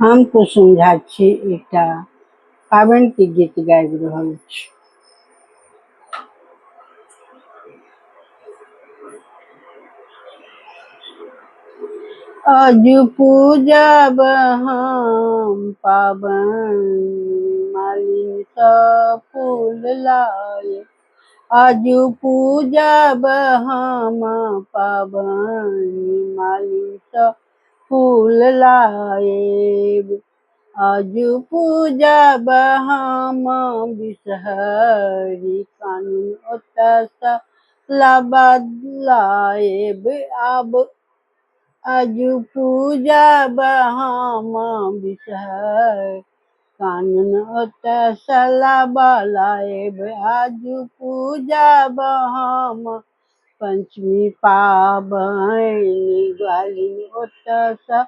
हमको समझा छी एकटा पाबनि के गीत गाबि रहल छी। आज पूजब हम पाबनि मालिन सँ फूल लाए। आज पूजब हम पाबनि मालिन सँ फूल लाएब। आज पूजब हम बिषहरि कानून ओतऽ सँ लाएब। आज पूजब हम बिषहरि कानून ओतऽ सँ लाएब। आज पूजब हम पंचमी पाबनि ग्वालिन ओतऽ सँ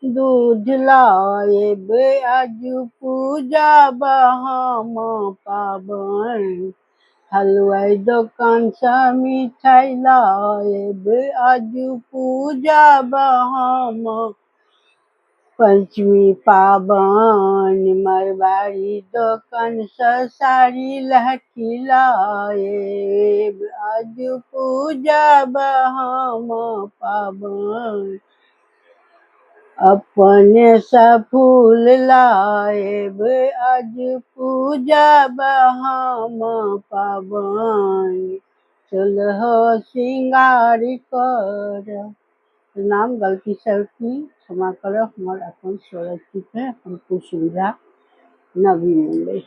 दूध लाएब। आज पूजब हम पाबनि हलुआई दोकान सँ मिठाई लाएब। आज पूजब हम पंचमी पाबनि मारवाड़ी दोकान सँ साड़ी लहठी लाएब। आज पूजब हम पाबनि अपने सँ फूल लाएब। आज पूजब हम पाबनि सोलहो श्रृंगार करब। नाम गलती सलती क्षमा करब, हमर अपन स्वरचित है, हमको सुविधा न भी मिले।